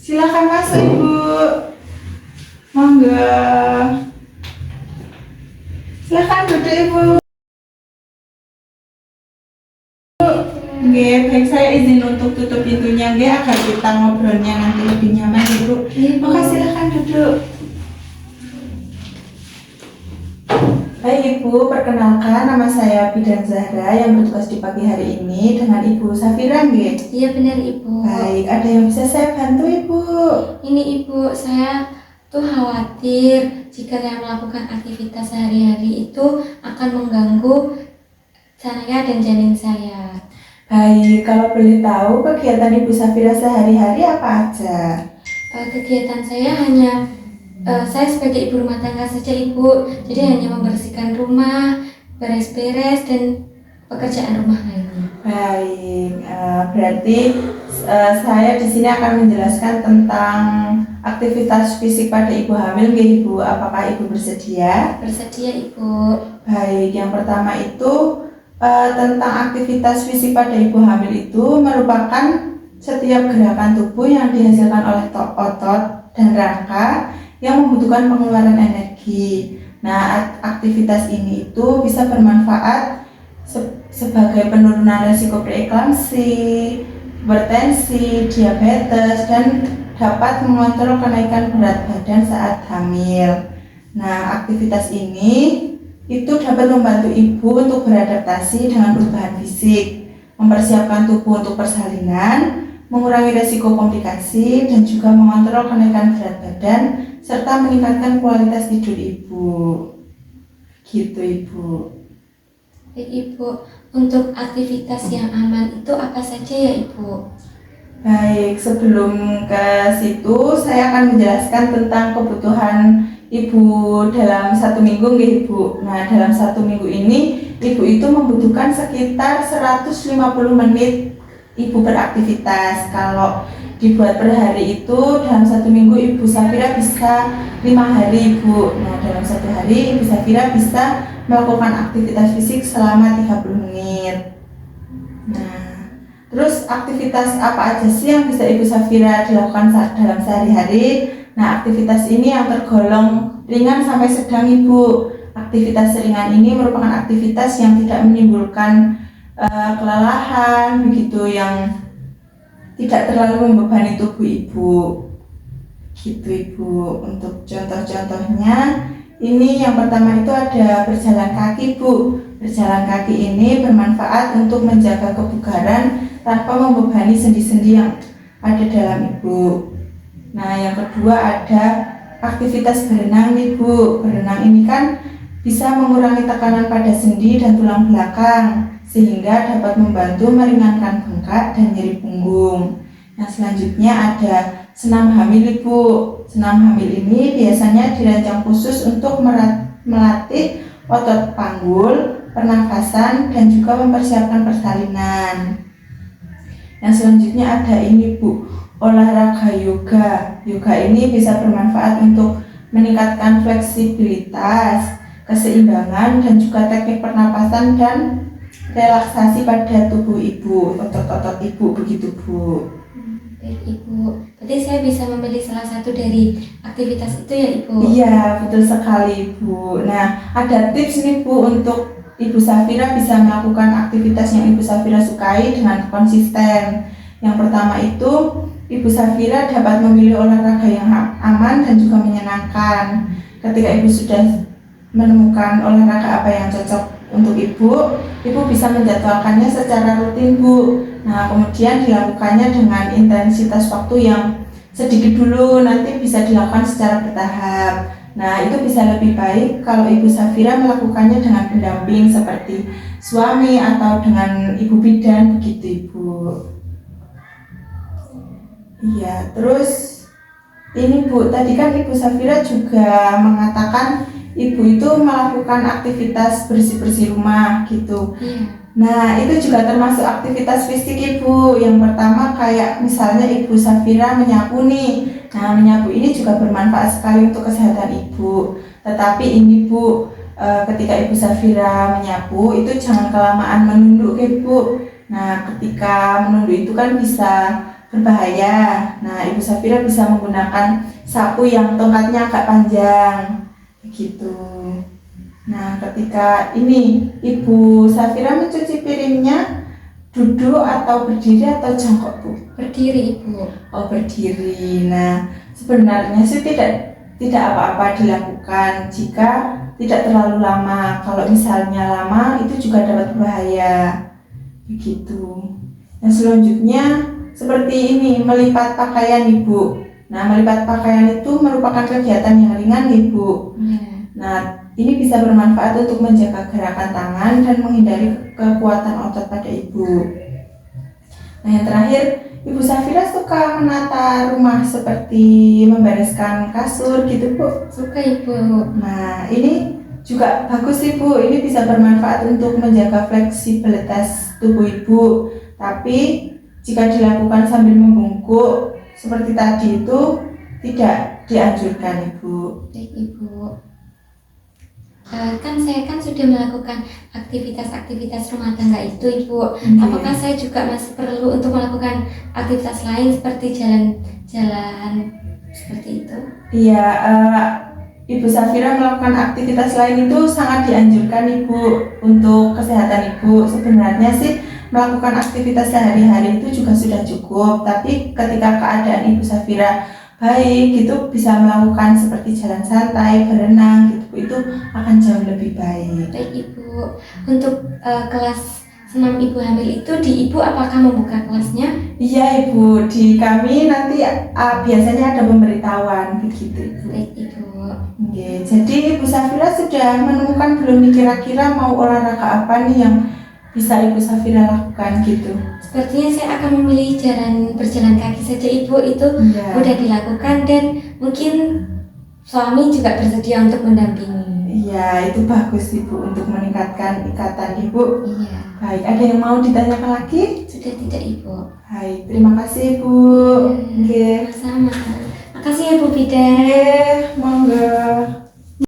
Silakan masuk Ibu. Monggo. Silakan duduk Ibu. Nggih, baik, saya izin untuk tutup pintunya nggih agar kita ngobrolnya nanti lebih nyaman Ibu. Maka silakan duduk. Baik Ibu, perkenalkan nama saya Bidan Zahra yang bertugas di pagi hari ini dengan Ibu Safira nggih? Iya benar Ibu. Baik, ada yang bisa saya bantu Ibu? Ini Ibu, saya tuh khawatir jika saya melakukan aktivitas sehari-hari itu akan mengganggu saya dan janin saya. Baik, kalau boleh tahu kegiatan Ibu Safira sehari-hari apa aja? Kegiatan saya hanya saya sebagai ibu rumah tangga saja Ibu, jadi hanya membersihkan rumah, beres-beres dan pekerjaan rumah lainnya. Baik, berarti saya di sini akan menjelaskan tentang aktivitas fisik pada ibu hamil, nggih Ibu. Apakah Ibu bersedia? Bersedia Ibu. Baik, yang pertama itu tentang aktivitas fisik pada ibu hamil itu merupakan setiap gerakan tubuh yang dihasilkan oleh otot dan rangka yang membutuhkan pengeluaran energi. Nah, aktivitas ini itu bisa bermanfaat sebagai penurunan resiko preeklamsi, hipertensi, diabetes, dan dapat mengontrol kenaikan berat badan saat hamil. Nah, aktivitas ini itu dapat membantu ibu untuk beradaptasi dengan perubahan fisik, mempersiapkan tubuh untuk persalinan, mengurangi resiko komplikasi, dan juga mengontrol kenaikan berat badan, serta meningkatkan kualitas tidur ibu. Gitu Ibu. Baik Ibu, untuk aktivitas yang aman itu apa saja ya Ibu? Baik, sebelum ke situ saya akan menjelaskan tentang kebutuhan Ibu dalam 1 minggu nggih Ibu. Nah, dalam 1 minggu ini Ibu itu membutuhkan sekitar 150 menit Ibu beraktivitas. Kalau dibuat per hari itu dalam 1 minggu Ibu Safira bisa 5 hari Ibu. Nah, dalam 1 hari Ibu Safira bisa melakukan aktivitas fisik selama 30 menit. Nah, terus aktivitas apa aja sih yang bisa Ibu Safira dilakukan dalam sehari-hari? Nah, aktivitas ini yang tergolong ringan sampai sedang Ibu. Aktivitas ringan ini merupakan aktivitas yang tidak menimbulkan kelelahan, begitu, yang tidak terlalu membebani tubuh Ibu. Gitu Ibu. Untuk contoh-contohnya, ini yang pertama itu ada berjalan kaki Bu. Berjalan kaki ini bermanfaat untuk menjaga kebugaran tanpa membebani sendi-sendi yang ada dalam Ibu. Nah, yang kedua ada aktivitas berenang nih Bu. Berenang ini kan bisa mengurangi tekanan pada sendi dan tulang belakang, sehingga dapat membantu meringankan bengkak dan nyeri punggung. Nah, selanjutnya ada senam hamil Ibu. Senam hamil ini biasanya dirancang khusus untuk melatih otot panggul, pernafasan, dan juga mempersiapkan persalinan. Yang selanjutnya ada ini Bu, olahraga yoga. Yoga ini bisa bermanfaat untuk meningkatkan fleksibilitas, keseimbangan, dan juga teknik pernapasan dan relaksasi pada tubuh Ibu, otot-otot Ibu, begitu Bu. Baik Ibu, berarti saya bisa memilih salah satu dari aktivitas itu ya Ibu? Iya, betul sekali Ibu. Nah, ada tips nih Bu untuk Ibu Safira bisa melakukan aktivitas yang Ibu Safira sukai dengan konsisten. Yang pertama itu, Ibu Safira dapat memilih olahraga yang aman dan juga menyenangkan. Ketika Ibu sudah menemukan olahraga apa yang cocok untuk Ibu bisa menjadwalkannya secara rutin Bu. Nah, kemudian dilakukannya dengan intensitas waktu yang sedikit dulu, nanti bisa dilakukan secara bertahap. Nah, itu bisa lebih baik kalau Ibu Safira melakukannya dengan pendamping seperti suami atau dengan ibu bidan, begitu Ibu. Iya, terus ini Bu, tadi kan Ibu Safira juga mengatakan Ibu itu melakukan aktivitas bersih-bersih rumah gitu. Nah, itu juga termasuk aktivitas fisik Ibu. Yang pertama kayak misalnya Ibu Safira menyapu nih. Nah, menyapu ini juga bermanfaat sekali untuk kesehatan Ibu. Tetapi ini Bu, ketika Ibu Safira menyapu itu jangan kelamaan menunduk Ibu. Nah, ketika menunduk itu kan bisa berbahaya. Nah, Ibu Safira bisa menggunakan sapu yang tongkatnya agak panjang, begitu. Nah, ketika ini Ibu Safira mencuci piringnya, duduk atau berdiri atau jongkok, Bu? Berdiri, Ibu. Oh, berdiri. Nah, sebenarnya sih tidak apa-apa dilakukan jika tidak terlalu lama. Kalau misalnya lama itu juga dapat berbahaya. Begitu. Nah, selanjutnya seperti ini, melipat pakaian, Ibu. Nah, melipat pakaian itu merupakan kegiatan yang ringan, Ibu. Ya. Nah, ini bisa bermanfaat untuk menjaga gerakan tangan dan menghindari kekuatan otot pada Ibu. Nah, yang terakhir, Ibu Safira suka menata rumah seperti membereskan kasur gitu, Bu? Suka, Ibu. Nah, ini juga bagus, Ibu. Ini bisa bermanfaat untuk menjaga fleksibilitas tubuh Ibu. Tapi jika dilakukan sambil membungkuk seperti tadi itu tidak dianjurkan, Ibu. Baik, Ibu. Kan saya sudah melakukan aktivitas-aktivitas rumah tangga itu, Ibu. Apakah saya juga masih perlu untuk melakukan aktivitas lain seperti jalan-jalan seperti itu? Iya, Ibu Safira melakukan aktivitas lain itu sangat dianjurkan, Ibu, untuk kesehatan Ibu. Sebenarnya sih melakukan aktivitas sehari-hari itu juga sudah cukup, tapi ketika keadaan Ibu Safira baik, itu bisa melakukan seperti jalan santai, berenang gitu, itu akan jauh lebih baik. Baik, Ibu. Untuk kelas senam Ibu hamil itu di Ibu apakah membuka kelasnya? Iya, Ibu, di kami nanti biasanya ada pemberitahuan begitu, Ibu. Baik, Ibu. Oke, jadi Ibu Safira sudah menemukan belum nih kira-kira mau olahraga apa nih yang bisa Ibu Safira lakukan gitu? Sepertinya saya akan memilih berjalan kaki saja, Ibu. Itu Iya. mudah dilakukan dan mungkin suami juga bersedia untuk mendampingi. Iya, itu bagus, Ibu, untuk meningkatkan ikatan, Ibu. Iya. Baik, ada yang mau ditanyakan lagi? Sudah tidak, Ibu? Baik, terima kasih, Ibu. Oke. Sama-sama. Makasih ya, Bu Bidan. Oke.